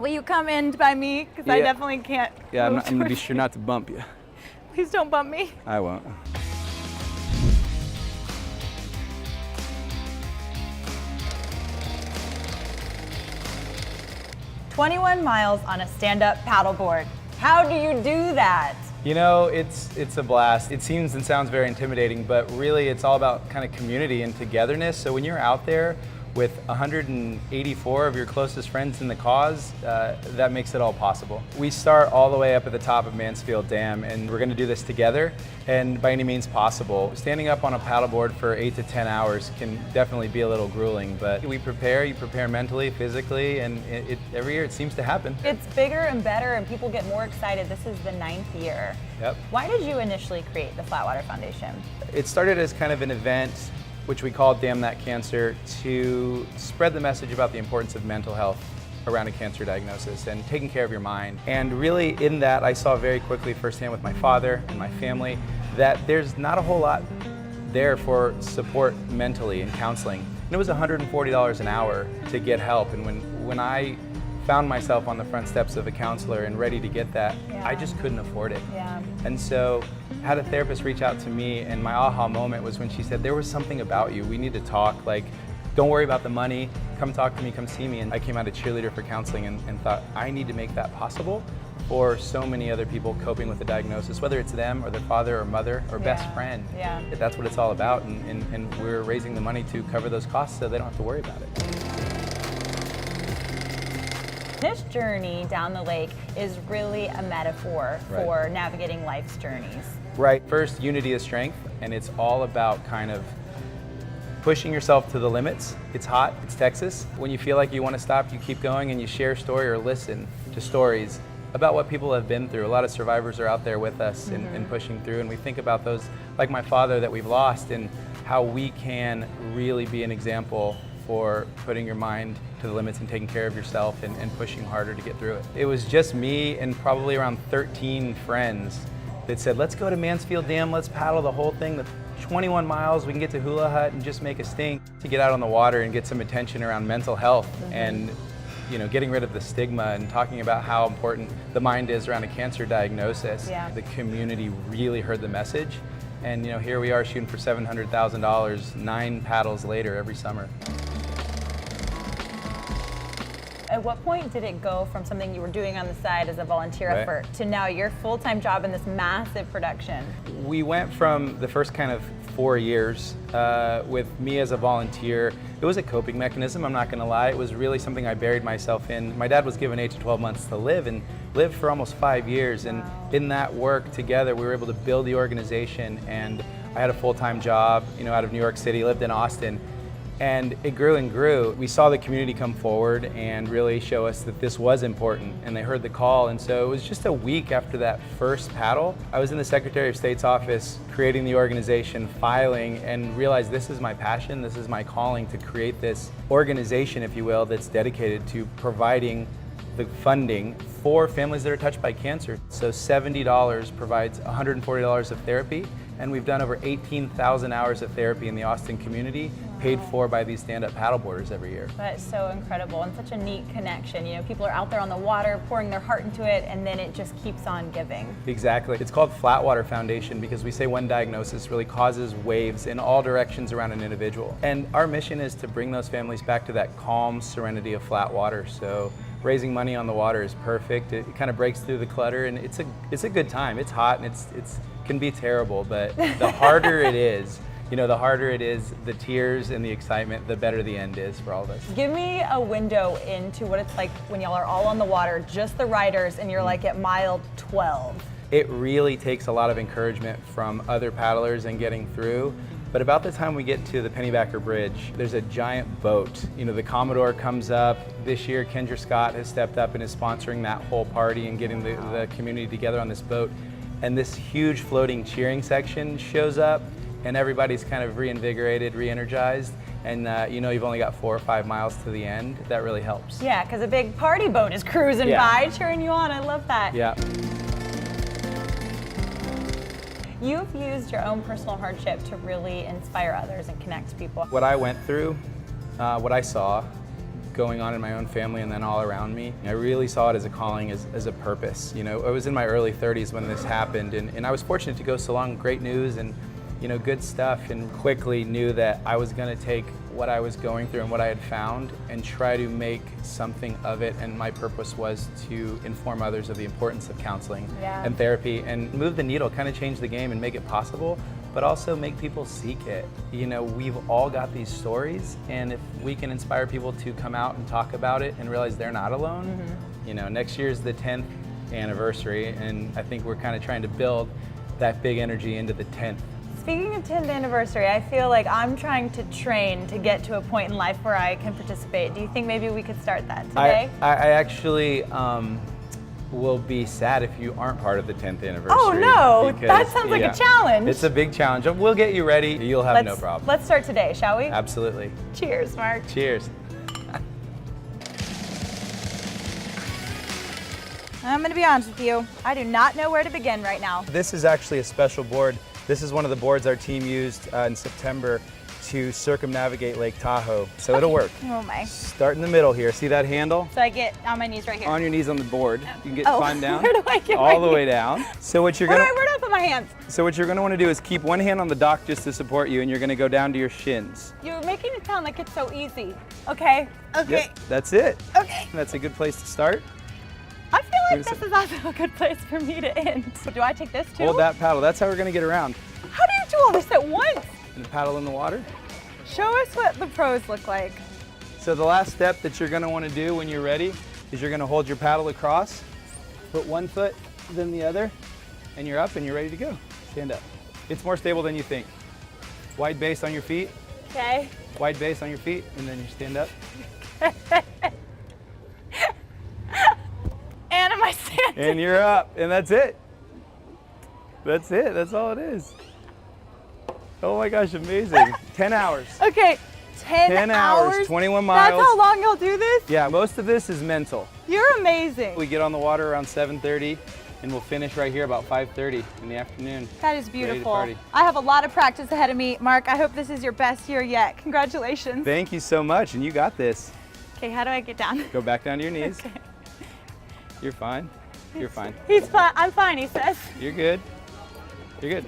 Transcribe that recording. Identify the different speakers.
Speaker 1: Will you come in by me? Because I definitely can't.
Speaker 2: Yeah, I'm going to be sure not to bump you.
Speaker 1: Please don't bump me.
Speaker 2: I won't.
Speaker 1: "21 miles on a stand-up paddleboard. How do you do that?"
Speaker 2: You know, it's a blast. It seems and sounds very intimidating, but really it's all about kind of community and togetherness. So when you're out there with 184 of your closest friends in the cause, that makes it all possible. We start all the way up at the top of Mansfield Dam, and we're gonna do this together, and by any means possible. Standing up on a paddleboard for 8 to 10 hours can definitely be a little grueling, but you prepare mentally, physically, and every year it seems to happen.
Speaker 1: It's bigger and better, and people get more excited. This is the 9th year.
Speaker 2: Yep.
Speaker 1: Why did you initially create the Flatwater Foundation?
Speaker 2: It started as kind of an event which we called Damn That Cancer, to spread the message about the importance of mental health around a cancer diagnosis and taking care of your mind. And really in that, I saw very quickly firsthand with my father and my family that there's not a whole lot there for support mentally and counseling. And it was $140 an hour to get help. And when I found myself on the front steps of a counselor and ready to get that, I just couldn't afford it.
Speaker 1: Yeah.
Speaker 2: And so had a therapist reach out to me, and my aha moment was when she said, there was something about you, we need to talk, like, don't worry about the money, come talk to me, come see me. And I came out a cheerleader for counseling and thought, I need to make that possible for so many other people coping with the diagnosis, whether it's them or their father or mother or best friend.
Speaker 1: Yeah.
Speaker 2: That's what it's all about, and we're raising the money to cover those costs so they don't have to worry about it.
Speaker 1: This journey down the lake is really a metaphor for navigating life's journeys.
Speaker 2: Right. First, unity is strength, and it's all about kind of pushing yourself to the limits. It's hot, it's Texas. When you feel like you want to stop, you keep going and you share a story or listen to stories about what people have been through. A lot of survivors are out there with us and pushing through, and we think about those, like my father that we've lost, and how we can really be an example for putting your mind to the limits and taking care of yourself and pushing harder to get through it. It was just me and probably around 13 friends that said, let's go to Mansfield Dam, let's paddle the whole thing, the 21 miles, we can get to Hula Hut and just make a stink, to get out on the water and get some attention around mental health and getting rid of the stigma and talking about how important the mind is around a cancer diagnosis.
Speaker 1: Yeah.
Speaker 2: The community really heard the message. And here we are shooting for $700,000, 9 paddles later every summer.
Speaker 1: At what point did it go from something you were doing on the side as a volunteer effort to now your full-time job in this massive production?
Speaker 2: We went from the first kind of 4 years with me as a volunteer. It was a coping mechanism, I'm not gonna lie. It was really something I buried myself in. My dad was given 8 to 12 months to live, and lived for almost 5 years. And in that work together, we were able to build the organization, and I had a full-time job, out of New York City, lived in Austin. And it grew and grew. We saw the community come forward and really show us that this was important, and they heard the call. And so it was just a week after that first paddle, I was in the Secretary of State's office creating the organization, filing, and realized this is my passion, this is my calling to create this organization, if you will, that's dedicated to providing the funding for families that are touched by cancer. So $70 provides $140 of therapy, and we've done over 18,000 hours of therapy in the Austin community, paid for by these stand-up paddleboarders every year.
Speaker 1: That is so incredible and such a neat connection. People are out there on the water, pouring their heart into it, and then it just keeps on giving.
Speaker 2: Exactly. It's called Flatwater Foundation because we say one diagnosis really causes waves in all directions around an individual. And our mission is to bring those families back to that calm serenity of flat water. So raising money on the water is perfect. It kind of breaks through the clutter, and it's a good time. It's hot and it can be terrible, but the harder it is, the harder it is, the tears and the excitement, the better the end is for all of us.
Speaker 1: Give me a window into what it's like when y'all are all on the water, just the riders, and you're like at mile 12.
Speaker 2: It really takes a lot of encouragement from other paddlers and getting through. But about the time we get to the Pennybacker Bridge, there's a giant boat. The Commodore comes up. This year, Kendra Scott has stepped up and is sponsoring that whole party and getting the community together on this boat. And this huge floating cheering section shows up, and everybody's kind of reinvigorated, re-energized. And you've only got 4 or 5 miles to the end. That really helps.
Speaker 1: Yeah, because a big party boat is cruising by, cheering you on. I love that.
Speaker 2: Yeah.
Speaker 1: You've used your own personal hardship to really inspire others and connect people.
Speaker 2: What I went through, what I saw, going on in my own family and then all around me. I really saw it as a calling, as a purpose. You know, I was in my early 30s when this happened, and I was fortunate to go so long, great news and, you know, good stuff, and quickly knew that I was going to take what I was going through and what I had found and try to make something of it. And my purpose was to inform others of the importance of counseling and therapy and move the needle, kind of change the game and make it possible, but also make people seek it. You know, we've all got these stories, and if we can inspire people to come out and talk about it and realize they're not alone, you know, next year's the 10th anniversary, and I think we're kind of trying to build that big energy into the 10th.
Speaker 1: Speaking of 10th anniversary, I feel like I'm trying to train to get to a point in life where I can participate. Do you think maybe we could start that today?
Speaker 2: I actually will be sad if you aren't part of the 10th anniversary.
Speaker 1: Oh no,
Speaker 2: because,
Speaker 1: that sounds like a challenge.
Speaker 2: It's a big challenge. We'll get you ready. You'll have no problem.
Speaker 1: Let's start today, shall we?
Speaker 2: Absolutely.
Speaker 1: Cheers, Mark.
Speaker 2: Cheers.
Speaker 1: I'm going to be honest with you. I do not know where to begin right now.
Speaker 2: This is actually a special board. This is one of the boards our team used in September to circumnavigate Lake Tahoe. So it'll work.
Speaker 1: Oh my.
Speaker 2: Start in the middle here. See that handle?
Speaker 1: So I get on my knees right here.
Speaker 2: On your knees on the board. You can climb down.
Speaker 1: Where do I get
Speaker 2: all the way down. So what you're
Speaker 1: where
Speaker 2: gonna
Speaker 1: do I put my hands?
Speaker 2: So what you're gonna want to do is keep one hand on the dock just to support you, and you're gonna go down to your shins.
Speaker 1: You're making it sound like it's so easy. Okay. Okay.
Speaker 2: Yep, that's it.
Speaker 1: Okay.
Speaker 2: That's a good place to start.
Speaker 1: I feel like this is also a good place for me to end. So do I take this too?
Speaker 2: Hold that paddle. That's how we're gonna get around.
Speaker 1: How do you do all this at once?
Speaker 2: And paddle in the water.
Speaker 1: Show us what the pros look like.
Speaker 2: So the last step that you're gonna wanna do when you're ready is you're gonna hold your paddle across, put one foot, then the other, and you're up and you're ready to go. Stand up. It's more stable than you think. Wide base on your feet.
Speaker 1: Okay.
Speaker 2: Wide base on your feet, and then you stand up.
Speaker 1: And am I standing?
Speaker 2: And you're up, and that's it. That's it, that's all it is. Oh my gosh, amazing. 10 hours.
Speaker 1: Okay, 10
Speaker 2: hours, 21 miles.
Speaker 1: That's how long you'll do this?
Speaker 2: Yeah, most of this is mental.
Speaker 1: You're amazing.
Speaker 2: We get on the water around 7:30, and we'll finish right here about 5:30 in the afternoon.
Speaker 1: That is
Speaker 2: Ready to
Speaker 1: beautiful.
Speaker 2: party.
Speaker 1: I have a lot of practice ahead of me. Mark, I hope this is your best year yet. Congratulations.
Speaker 2: Thank you so much, and you got this.
Speaker 1: Okay, how do I get down?
Speaker 2: Go back down to your knees.
Speaker 1: Okay.
Speaker 2: You're fine. You're fine.
Speaker 1: He's fine. I'm fine, he says.
Speaker 2: You're good. You're good.